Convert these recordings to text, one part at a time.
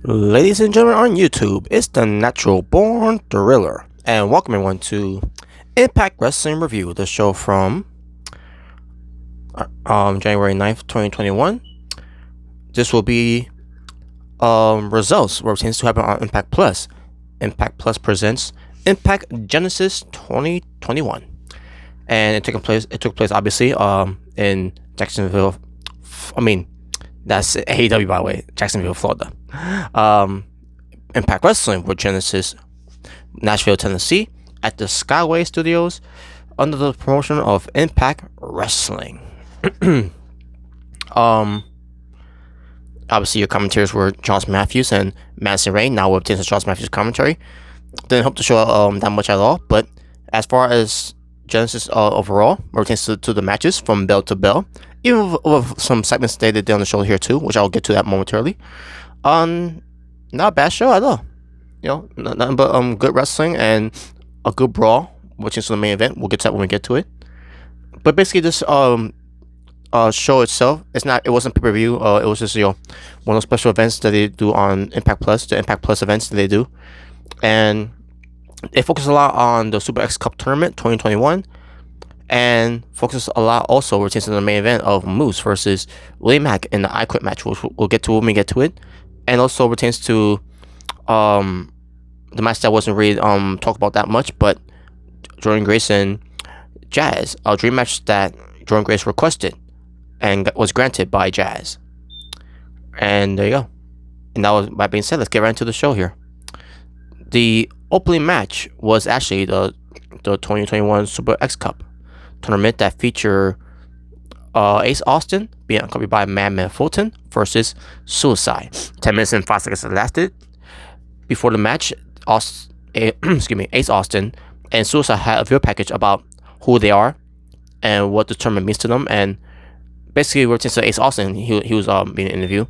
Ladies and gentlemen on YouTube, it's the Natural Born Thriller, and welcome everyone to Impact Wrestling Review, the show from January 9th, 2021. This will be results what tends to happen on Impact Plus. Impact Plus presents Impact Genesis 2021, and it took place obviously in Jacksonville. That's AEW, by the way, Jacksonville, Florida. Impact Wrestling with Genesis, Nashville, Tennessee, at the Skyway Studios under the promotion of Impact Wrestling. Obviously, your commentators were Charles Matthews and Madison Rayne. Now we're obtaining Charles Matthews' commentary. Didn't hope to show that much at all, but as far as Genesis overall, we're obtaining to the matches from bell to bell. Even with some segments they did on the show here too, which I'll get to that momentarily. Not a bad show at all. Nothing but good wrestling and a good brawl, which is the main event. We'll get to that when we get to it. But basically, this show itself, it wasn't pay-per-view. It was just one of those special events that they do on Impact Plus, the Impact Plus events that they do, and it focuses a lot on the Super X Cup Tournament 2021. And focus a lot also retains the main event of Moose versus Willie Mack in the I Quit match, which we'll get to when we get to it. And also pertains to the match that wasn't really talked about that much, but Jordan Grace and Jazz, a dream match that Jordan Grace requested and was granted by Jazz. And there you go. And that being said, let's get right into the show here. The opening match was actually the 2021 Super X Cup tournament that featured Ace Austin being accompanied by Madman Fulton versus Suicide. 10 minutes and 5 seconds lasted. Before the match, Ace Austin and Suicide had a video package about who they are and what the tournament means to them. And basically, we're to Ace Austin, he was being interviewed.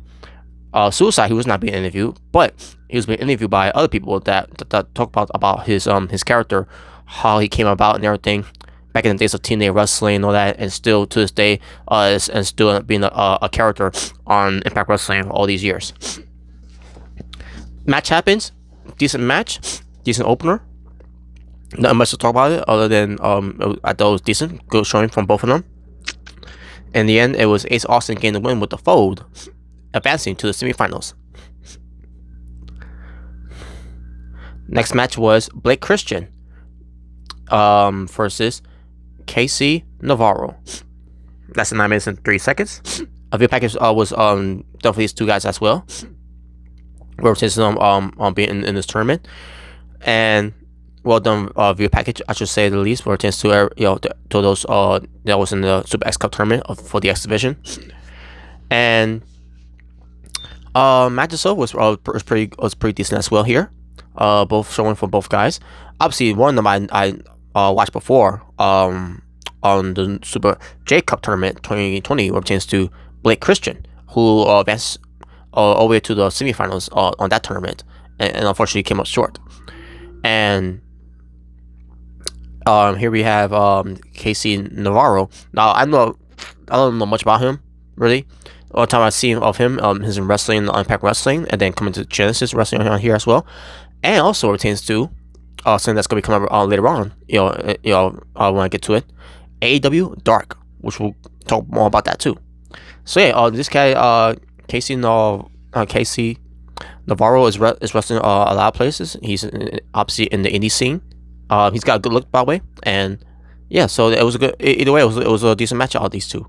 Suicide, he was not being interviewed, but he was being interviewed by other people that talk about his character, how he came about and everything. Back in the days of teenage wrestling and all that, and still to this day, and still being a character on Impact Wrestling all these years. Match happens, decent match, decent opener. Nothing much to talk about it other than I thought it was decent, good showing from both of them. In the end, it was Ace Austin getting the win with the fold, advancing to the semifinals. Next match was Blake Christian versus Casey Navarro. That's in 9 minutes and 3 seconds. A video package was done for these two guys as well. We're taking them on being in this tournament, and well done video package, I should say the least. We're taking to those that was in the Super X Cup tournament for the X Division, and match itself was pretty decent as well here. Both showing for both guys. Obviously, one of them I watched before on the Super J Cup Tournament 2020, where it pertains to Blake Christian, who advanced all the way to the semifinals on that tournament, and unfortunately came up short. And here we have Casey Navarro. Now I don't know much about him really. The only time I've seen of him is in wrestling, Impact Wrestling, and then coming to Genesis Wrestling on here as well, and also pertains to something that's going to be coming up later on. When I get to it, AEW Dark, which we'll talk more about that too. So yeah, this guy Casey Navarro is wrestling a lot of places. He's obviously in the indie scene. He's got a good look, by the way, and yeah, so it was a good. Either way, it was a decent match out of these two.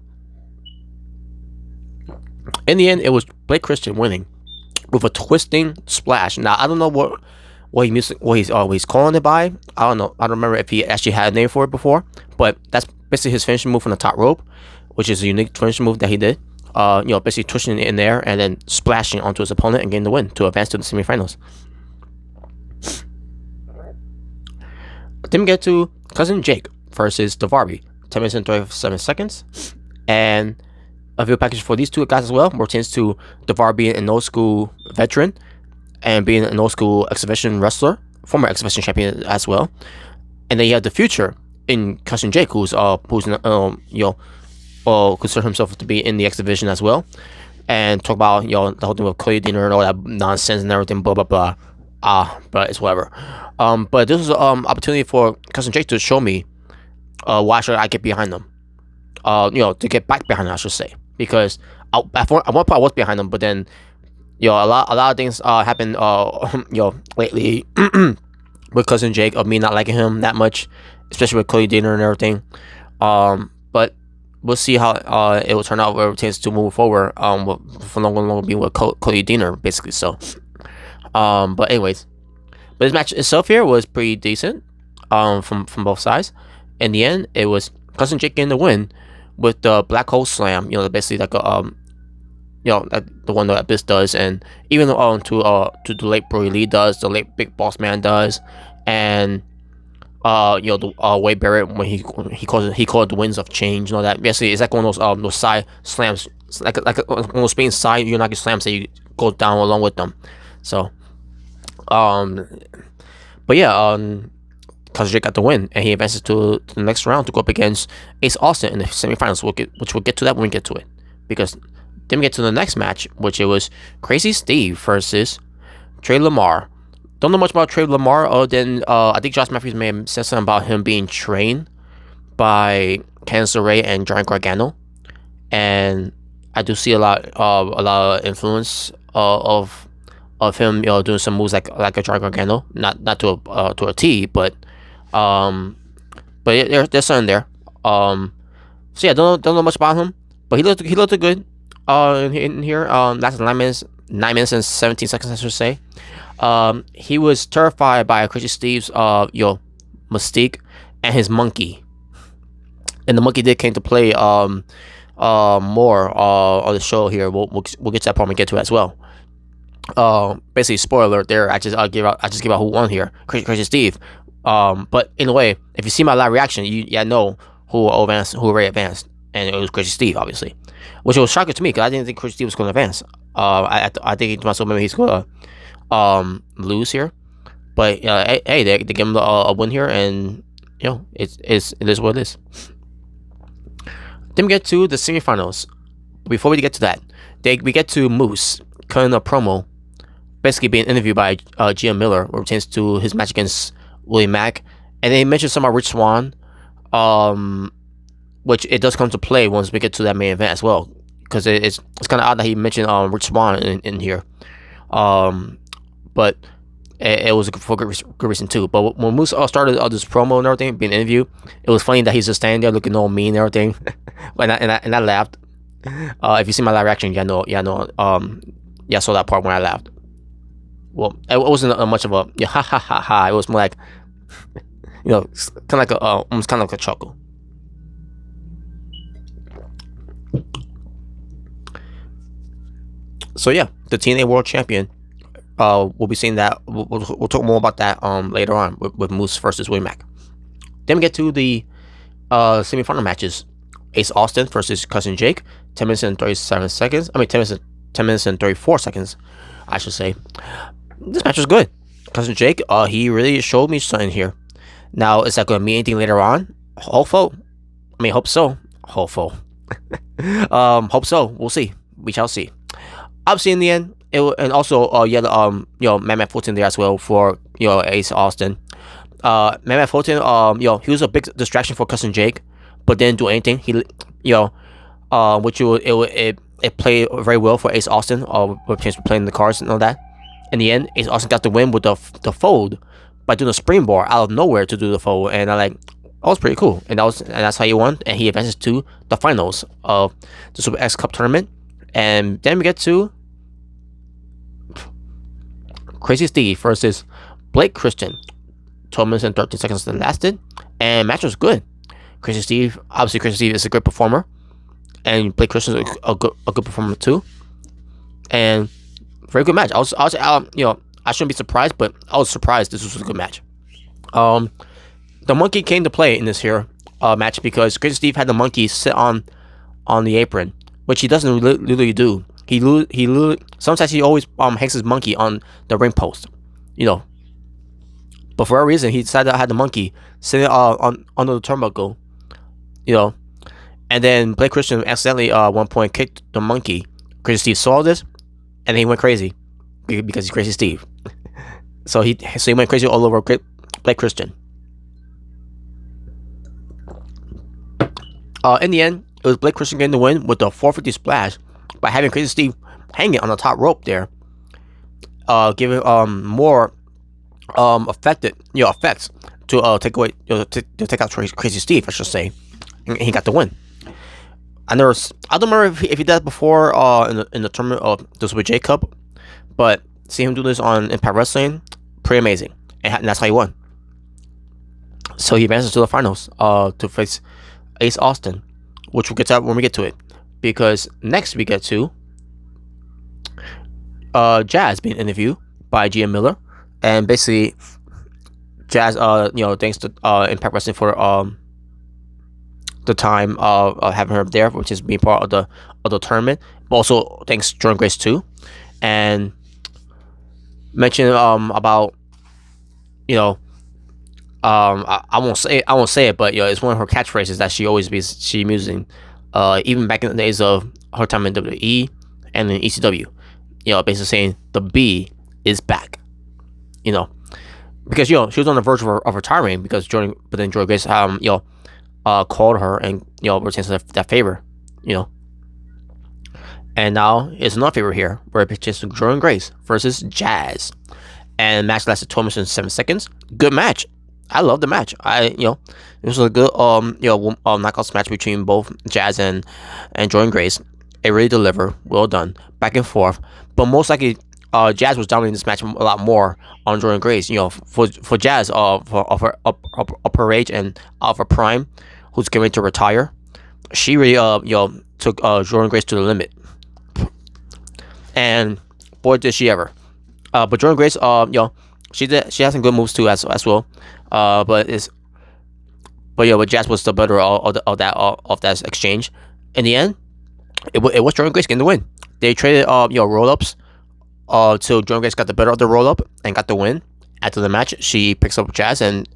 In the end, it was Blake Christian winning with a twisting splash. Now I don't know what he's calling it by. I don't know. I don't remember if he actually had a name for it before, but that's basically his finishing move from the top rope, which is a unique finishing move that he did. Basically twisting it in there and then splashing onto his opponent and getting the win to advance to the semifinals. Then we get to Cousin Jake versus Davarbi, 10 minutes and 37 seconds, and a video package for these two guys as well. Pertains to Davarbi being an old school veteran and being an old school exhibition wrestler, former exhibition champion as well. And then you have the future in Cousin Jake, who's consider himself to be in the X division as well. and talk about the whole thing with Cody Deaner and all that nonsense and everything, blah blah blah. But it's whatever. But this was opportunity for Cousin Jake to show me why should I get behind them. To get back behind them, I should say, because at one point I was behind them, but then a lot of things happened lately with Cousin Jake, of me not liking him that much, especially with Cody Deaner and everything. But we'll see how it will turn out where it takes to move forward. For no longer being with Cody Deaner, basically. So, but anyways, but this match itself here was pretty decent. From both sides. In the end, it was Cousin Jake getting the win with the Black Hole Slam. Basically like a like the one that Abyss does, and even to the late Brody Lee does, the late Big Boss Man does, and the Wade Barrett when he called it the Winds of Change and all that. Basically, it's like one of those side slams, like one of those Spain side Unagi slams that you go down along with them. So, but yeah, Cousin Jake got the win, and he advances to the next round to go up against Ace Austin in the semifinals. Which we'll get to that when we get to it, because then we get to the next match, which it was Crazy Steve versus Trey Lamar. Don't know much about Trey Lamar other than I think Josh Matthews may have said something about him being trained by Candice LeRae and Johnny Gargano, and I do see a lot of influence of him doing some moves like a Johnny Gargano, not to a T, but there's something there. So yeah, don't know much about him, but he looked good. In here, that's 9 minutes and 17 seconds, I should say. He was terrified by Crazy Steve's Mystique and his monkey, and the monkey did came to play more on the show here. We'll get to that part when we get to it as well. Basically, spoiler alert there. I just give out who won here, Crazy Steve. But in a way, if you see my live reaction, you know who already advanced, and it was Crazy Steve, obviously. Which was shocking to me, because I didn't think Crazy Steve was going to advance. I think to myself, maybe he's going to lose here. But hey, they give him a win here, and it is what it is. Then we get to the semifinals. Before we get to that, we get to Moose cutting a promo, basically being interviewed by GM Miller, where it pertains to his match against Willie Mack, and they mentioned some about Rich Swann, which it does come to play once we get to that main event as well, because it's kind of odd that he mentioned Rich Swann in here, but it was for good reason too. But when Moose started this promo and everything, being interviewed, it was funny that he's just standing there looking all mean and everything, and I laughed. If you see my live reaction, I saw that part when I laughed. Well, it wasn't much of a ha ha ha ha. It was more like kind of like almost kind of like a chuckle. So yeah, the TNA World Champion. We'll be seeing that. We'll talk more about that later on with Moose versus Willie Mack. Then we get to the semifinal matches. Ace Austin versus Cousin Jake. 10 minutes and 37 seconds. 10 minutes and 34 seconds, I should say. This match was good. Cousin Jake, he really showed me something here. Now, is that going to mean anything later on? Hope so. Hope so. Hope so. We'll see. We shall see. Obviously, in the end, and also Matt Fulton there as well for Ace Austin. Matt Fulton, he was a big distraction for Cousin Jake, but didn't do anything. He it played very well for Ace Austin. With chance for playing the cards and all that. In the end, Ace Austin got the win with the fold by doing a springboard out of nowhere to do the fold, and that was pretty cool. And that's how he won, and he advances to the finals of the Super X Cup tournament. And then we get to Crazy Steve versus Blake Christian. 12 minutes and 13 seconds that lasted, and match was good. Crazy Steve is a great performer, and Blake Christian is a good performer too, and very good match. I shouldn't be surprised, but I was surprised this was a good match. The monkey came to play in this here match because Crazy Steve had the monkey sit on the apron, which he doesn't literally do. He sometimes he always hangs his monkey on the ring post, But for a reason, he decided to have the monkey sitting under the turnbuckle, And then Blake Christian accidentally one point kicked the monkey. Crazy Steve saw this, and then he went crazy because he's Crazy Steve. So he went crazy all over Blake Christian. In the end, it was Blake Christian getting the win with the 450 splash by having Crazy Steve hanging on the top rope there, giving more effects to take away to take out Crazy Steve, I should say, and he got the win. I don't remember if he did that before in the tournament of the Super J Cup, but seeing him do this on Impact Wrestling, pretty amazing, and that's how he won. So he advances to the finals to face Ace Austin, which we'll get to when we get to it, because next we get to Jazz being interviewed by GM Miller, and basically Jazz, thanks to Impact Wrestling for the time of having her there, which is being part of the tournament, but also thanks Jordan Grace too, and mention about I won't say it, but it's one of her catchphrases that she using, even back in the days of her time in WWE and in ECW. Basically saying the B is back. Because she was on the verge of retiring because Jordan Grace called her and retains that favor. And now it's another favor here where it pitches to Jordan Grace versus Jazz, and the match lasted 12 minutes and 7 seconds. Good match. I love the match. It was a good knockouts match between both Jazz and Jordan Grace. It really delivered. Well done. Back and forth. But most likely, Jazz was dominating this match a lot more on Jordan Grace. For Jazz, of her upper age and of her prime, who's getting ready to retire, she really took Jordan Grace to the limit. And boy, did she ever. But Jordan Grace, she has some good moves too as well. But Jazz was the better of that exchange. In the end, it was Jordan Grace getting the win. They traded roll ups till Jordan Grace got the better of the roll up and got the win. After the match, she picks up Jazz and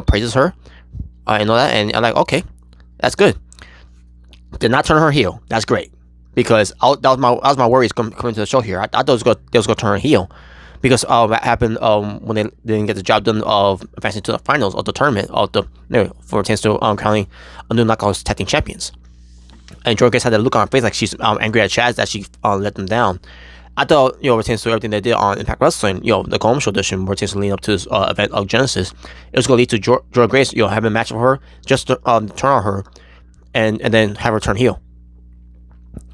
praises her and all that. And I'm like, okay, that's good. Did not turn her heel. That's great, because that was my worries coming to the show here. I thought they was going to turn her heel, because that happened when they didn't get the job done of advancing to the finals of the tournament for a chance to crowning a new Knockouts Tag Team Champions. And Jordan Grace had that look on her face like she's angry at Chaz that she let them down. I thought, pertains to everything they did on Impact Wrestling, the Home Show edition, pertains to leading up to this event of Genesis, it was going to lead to Jordan Grace, having a match with her, just to turn on her, and then have her turn heel.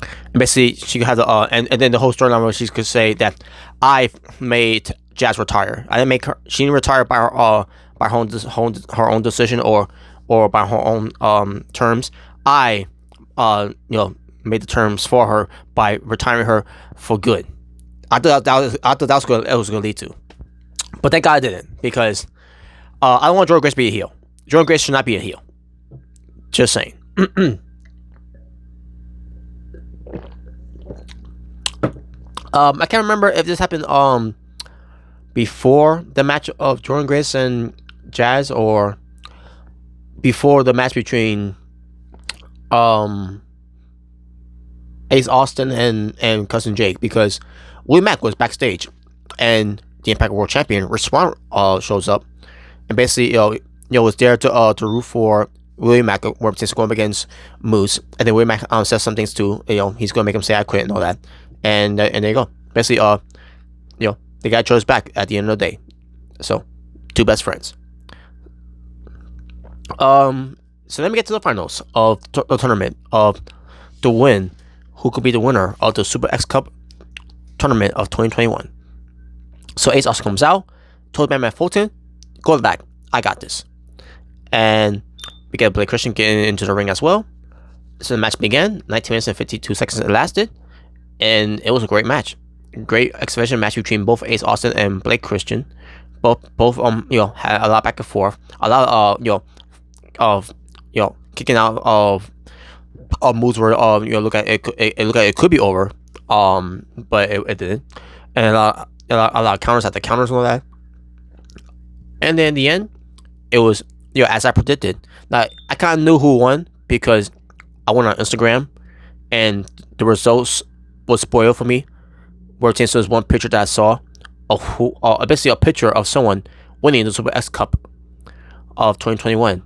And basically, she had the and then the whole storyline where she could say that I made Jazz retire. I didn't make her. She didn't retire by her own decision or by her own terms. I made the terms for her by retiring her for good. I thought that was going to lead to, but thank God I didn't, because I don't want Jordan Grace to be a heel. Jordan Grace should not be a heel. Just saying. I can't remember if this happened before the match of Jordan Grace and Jazz, or before the match between Ace Austin and Cousin Jake, because Willie Mack was backstage and the Impact World Champion Rich Swann shows up and basically was there to root for Willie Mack, where it's going up against Moose, and then Willie Mack says some things too. He's gonna make him say I quit and all that, and there you go. Basically, the guy chose back at the end of the day. So, two best friends. So let me get to the finals of the tournament of the win. Who could be the winner of the Super X Cup tournament of 2021? So Ace Austin comes out, told Matt Fulton, go back, I got this. And we get Blake Christian getting into the ring as well. So the match began. 19 minutes and 52 seconds it lasted, and it was a great match. Great exhibition match between both Ace Austin and Blake Christian. Both had a lot back and forth, a lot of kicking out of moves where look at it could be over, but it didn't, and a lot of counters after counters and all that. And then in the end, it was as I predicted. Now I kind of knew who won because I went on Instagram, and the results was spoiled for me. Where it was one picture that I saw of who, basically a picture of someone winning the Super X Cup of 2021,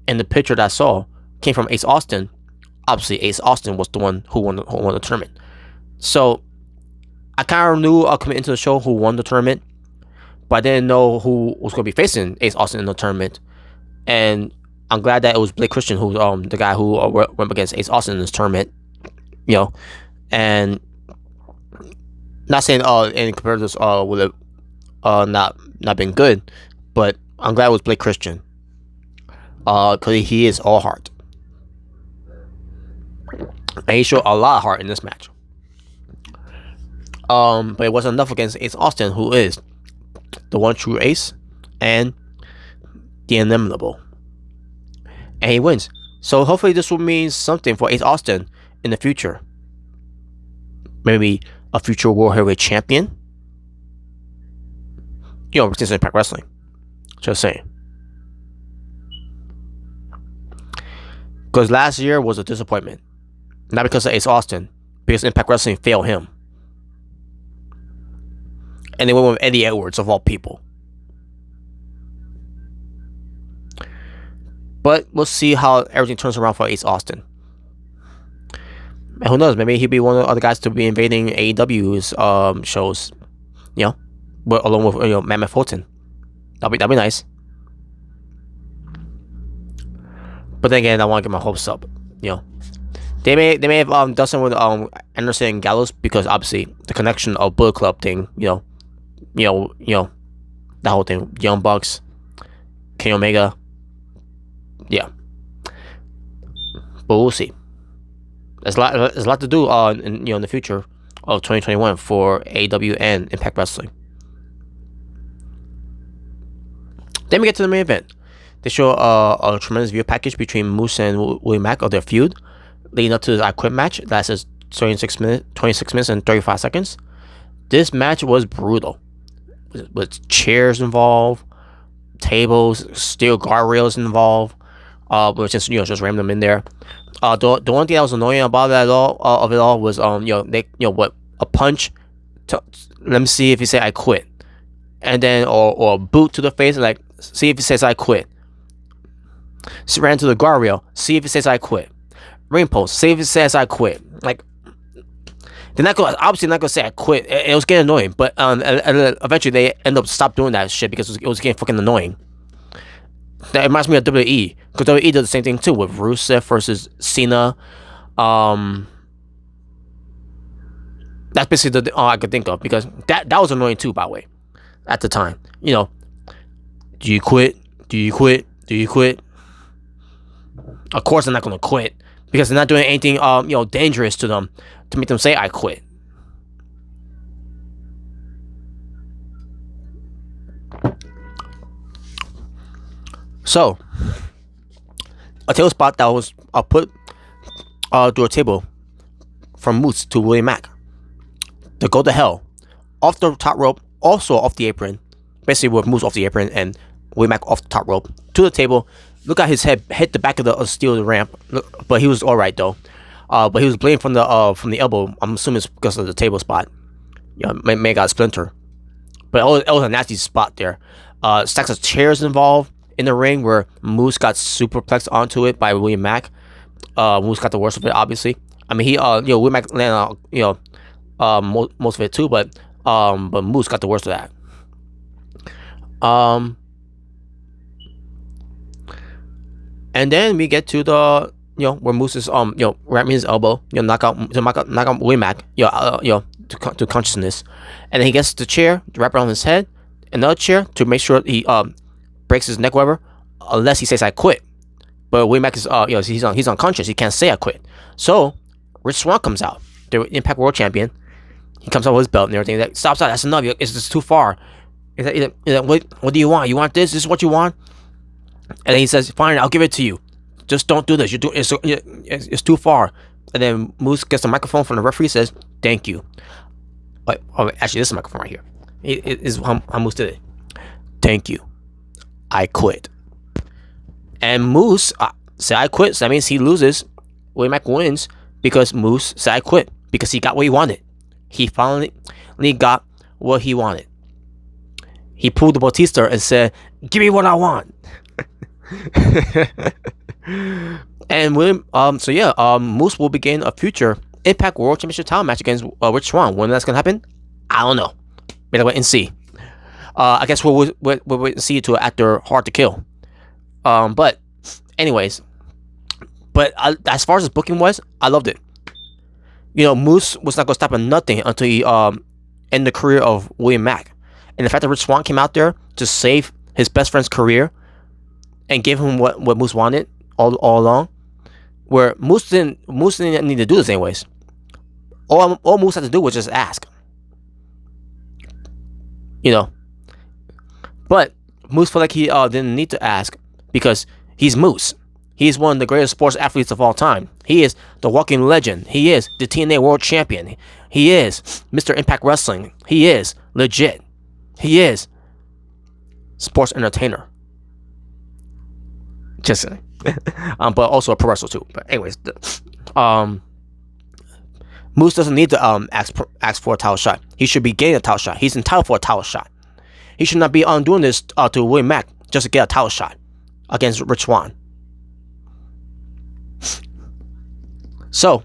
and the picture that I saw came from Ace Austin. Obviously, Ace Austin was the one who won the tournament. So I kind of knew coming into the show who won the tournament, but I didn't know who was going to be facing Ace Austin in the tournament. And I'm glad that it was Blake Christian, who's the guy who went up against Ace Austin in this tournament. And not saying any competitors would have not been good, but I'm glad it was Blake Christian. Because he is all heart. And he showed a lot of heart in this match. But it wasn't enough against Ace Austin, who is the one true ace and the inimitable. And he wins. So hopefully this will mean something for Ace Austin in the future. Maybe a future World Heavyweight Champion. Since Impact Wrestling. Just saying. Because last year was a disappointment. Not because of Ace Austin. Because Impact Wrestling failed him. And they went with Eddie Edwards, of all people. But we'll see how everything turns around for Ace Austin. And who knows, maybe he'll be one of the other guys to be invading AEW's shows. But along with Mammoth Fulton. That'll be nice. But then again, I want to get my hopes up. They may have done something with Anderson and Gallows, because obviously the connection of Bullet Club thing, that whole thing, Young Bucks, Kenny Omega, yeah. But we'll see. There's a lot to do in the future of 2021 for AEW and Impact Wrestling. Then we get to the main event. They show a tremendous video package between Moose and Willie Mack of their feud, leading up to the I Quit match that says 26 minutes and 35 seconds. This match was brutal, with chairs involved, tables, steel guardrails involved, which is just ram them in there. The one thing that was annoying about that of it all was a punch. Let me see if he say I quit, and then or a boot to the face, like see if he says I quit. So ran to the guardrail, see if it says I quit. Ring post, see if it says I quit. Like, they're obviously not gonna say I quit. It was getting annoying, but eventually they end up stop doing that shit because it was getting fucking annoying. That reminds me of WWE, because WWE did the same thing too with Rusev versus Cena. That's basically all I could think of, because that was annoying too, by the way, at the time. Do you quit? Do you quit? Do you quit? Of course they're not gonna quit, because they're not doing anything dangerous to them to make them say I quit. So a table spot that was put through a table from Moose to Willie Mack to go to hell, off the top rope, also off the apron, basically with Moose off the apron and Willie Mack off the top rope to the table. Look at his head hit the back of the steel ramp, but he was all right though. But he was bleeding from the elbow. I'm assuming it's because of the table spot. May got a splinter. But it was a nasty spot there. Stacks of chairs involved in the ring where Moose got superplexed onto it by William Mack. Moose got the worst of it, obviously. I mean, William Mack landed most of it too, but Moose got the worst of that. And then we get to the where Moose is ramming his elbow, knock out Willie Mack, to consciousness, and then he gets the chair to wrap around his head, another chair to make sure he breaks his neck, whatever, unless he says I quit. But Willie Mack is he's unconscious, he can't say I quit. So Rich Swann comes out, the Impact World Champion. He comes out with his belt and everything. Like, stop, that's enough. It's just too far. What do you want? You want this? This is what you want? And then he says, fine, I'll give it to you. Just don't do this. It's too far. And then Moose gets the microphone from the referee, says, thank you. Actually, this is the microphone right here. It is how Moose did it. Thank you. I quit. And Moose said I quit. So that means he loses. Willie Mack wins because Moose said I quit. Because he got what he wanted. he finally got what he wanted. He pulled the Bautista and said, "Give me what I want." And Moose will begin a future Impact World Championship title match against Rich Swann. When that's gonna happen, I don't know. Better wait and see. I guess we'll wait and see to after Hard to Kill. But anyways, as far as his booking was, I loved it. Moose was not gonna stop at nothing until he ended the career of William Mack, and the fact that Rich Swann came out there to save his best friend's career and give him what Moose wanted all along, where Moose didn't need to do this anyways. All Moose had to do was just ask. But Moose felt like he didn't need to ask because he's Moose. He's one of the greatest sports athletes of all time. He is the walking legend. He is the TNA World Champion. He is Mr. Impact Wrestling. He is legit. He is sports entertainer. Just saying. But also a pro wrestler too. But anyways, Moose doesn't need to ask for a title shot. He should be getting a title shot. He's entitled for a title shot. He should not be doing this to William Mack just to get a title shot against Rich Swann. So,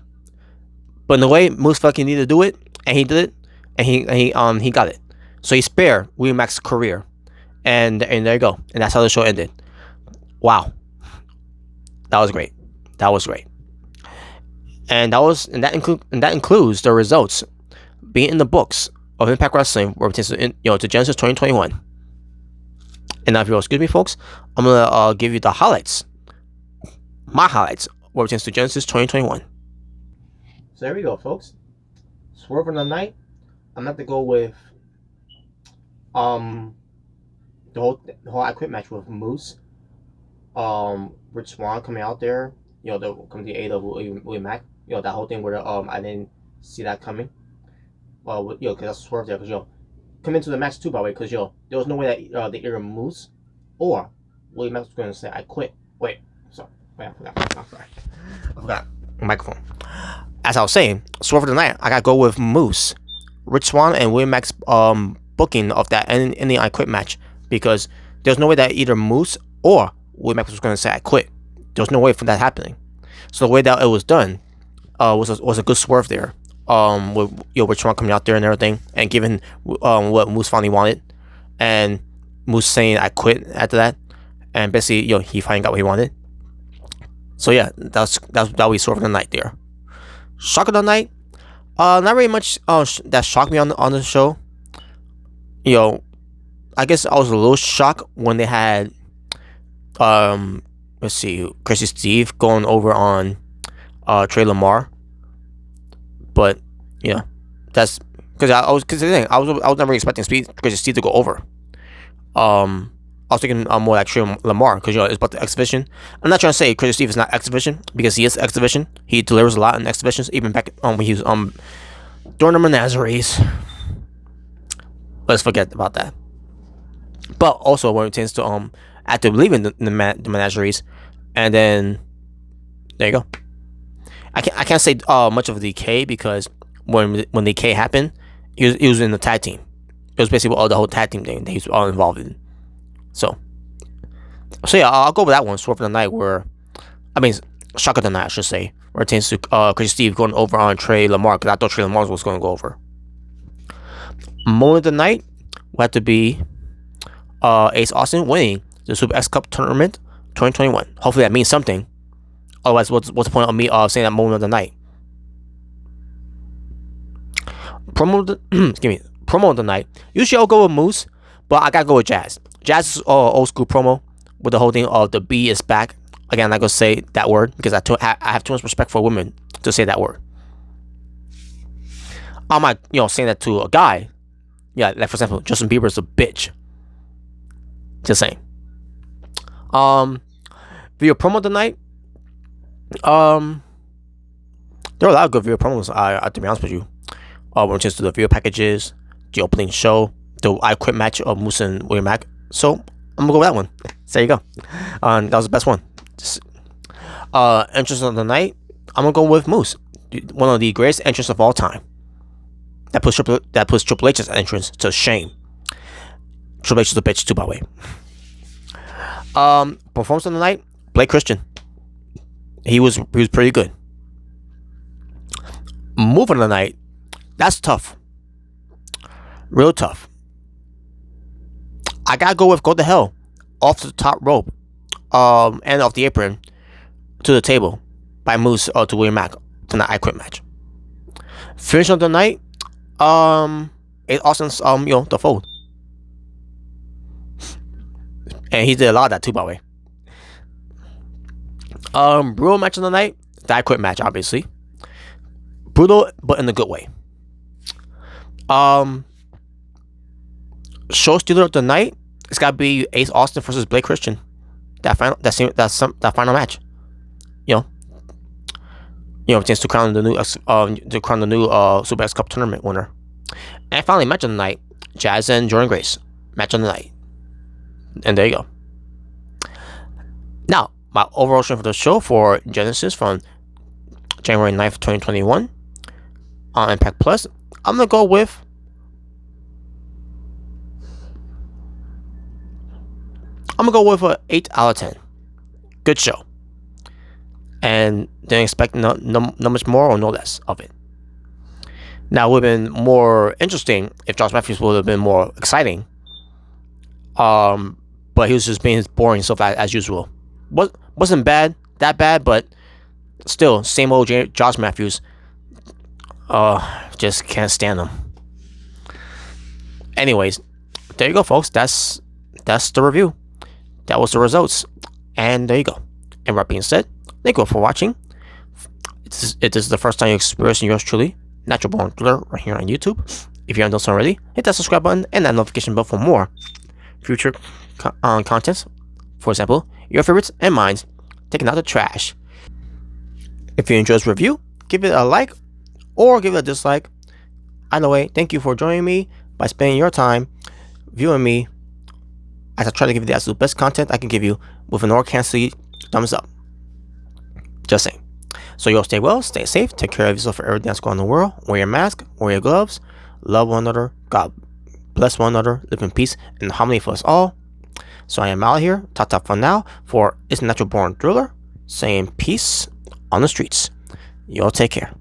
but in the way Moose felt like he needed to do it, and he did it, and he got it. So he spared William Mack's career, and there you go. And that's how the show ended. Wow, that was great. That was great. And that includes the results being in the books of Impact Wrestling, where it to Genesis 2021. And now, if you'll excuse me, folks, I'm gonna give you the highlights, my highlights, where it to Genesis 2021. So there we go, folks. Swerve in the night. I'm gonna have to go with the whole I Quit match with Moose, Rich Swann coming out there, the coming to the aid of William Mack, that whole thing where I didn't see that coming. Because that's Swerve there, because come into the match too, by the way, because there was no way that the either Moose or William Mack was going to say I quit. Wait, sorry, I forgot my microphone. As I was saying, Swerve of the night, I gotta go with Moose, Rich Swann, and William Mack's booking of that in the I Quit match, because there's no way that either Moose or William Mack was going to say I quit. There was no way for that happening. So the way that it was done was a good swerve there. With Rich Swann coming out there and everything, and giving what Moose finally wanted, and Moose saying I quit after that, and basically he finally got what he wanted. So yeah, that we swerve of the night there. Shock of the night, not really much that shocked me on the show. I guess I was a little shocked when they had let's see, Chrissy Steve going over on Trey Lamar. But that's because I was never expecting Chrissy Steve to go over. I was thinking more like Trey Lamar, because it's about the exhibition. I'm not trying to say Chrissy Steve is not exhibition, because he is exhibition. He delivers a lot in exhibitions, even back when he was during the menageries. Let's forget about that. But also when it tends to after leaving the menageries, and then there you go. I can't say much of the K, because when the K happened, he was in the tag team. It was basically the whole tag team thing that he was all involved in. So yeah, I'll go with that one. Swerve of the night, shock of the night, I should say, where it tends to Chrissy Steve going over on Trey Lamar, because I thought Trey Lamar was going to go over. Moment of the night will have to be Ace Austin winning the Super X Cup Tournament 2021. Hopefully that means something. Otherwise, what's the point of me saying that moment of the night? Promo of the night. Usually I'll go with Moose, but I gotta go with Jazz. Jazz is old school promo with the whole thing of the B is back. Again, I'm not gonna say that word because I have too much respect for women to say that word. I'm not saying that to a guy. Yeah, like for example, Justin Bieber's a bitch. Just saying. Video promo of the night. There were a lot of good video promos. To be honest with you, when it comes to the video packages, the opening show, the I Quit match of Moose and William Mack. So I'm gonna go with that one. So there you go. That was the best one. Entrance of the night. I'm gonna go with Moose, one of the greatest entrants of all time. that puts Triple H's entrance to shame. Triple H is a bitch too, by the way. Performance of the night, Blake Christian. He was pretty good. Move of the night, that's tough. Real tough. I gotta go with Go to Hell off the top rope, and off the apron to the table by Moose to Willie Mack for the I Quit match. Finish of the night, it's Austin's the fold, and he did a lot of that too, by the way. Brutal match of the night, the I Quit match, obviously. Brutal, but in a good way. Show stealer of the night, it's gotta be Ace Austin versus Blake Christian. That final match. Chance to crown the new Super X Cup tournament winner. And finally, match of the night, Jazz and Jordan Grace. Match of the night. And there you go. Now, my overall stream for the show for Genesis from January 9th, 2021 on Impact Plus, I'm going to go with an 8 out of 10. Good show. And didn't expect no much more or no less of it. Now, it would have been more interesting if Josh Matthews would have been more exciting. But he was just being boring stuff as usual. Wasn't that bad, but still, same old Josh Matthews. Just can't stand him. Anyways, there you go, folks. That's the review. That was the results. And there you go. And that being said, thank you for watching. If this is the first time you're experiencing yours truly, Natural Born Thriller, right here on YouTube. If you haven't done so already, hit that subscribe button and that notification bell for more future contents. For example, your favorites and mine, taking out the trash. If you enjoyed this review, give it a like or give it a dislike. Either way, thank you for joining me by spending your time viewing me as I try to give you the absolute best content I can give you with an organic thumbs up. Just saying. So you all stay well, stay safe, take care of yourself for everything that's going on in the world. Wear your mask, wear your gloves, love one another, God bless one another, live in peace and harmony for us all. So I am out here, ta for now, for It's Natural Born Thriller, saying peace on the streets. You all take care.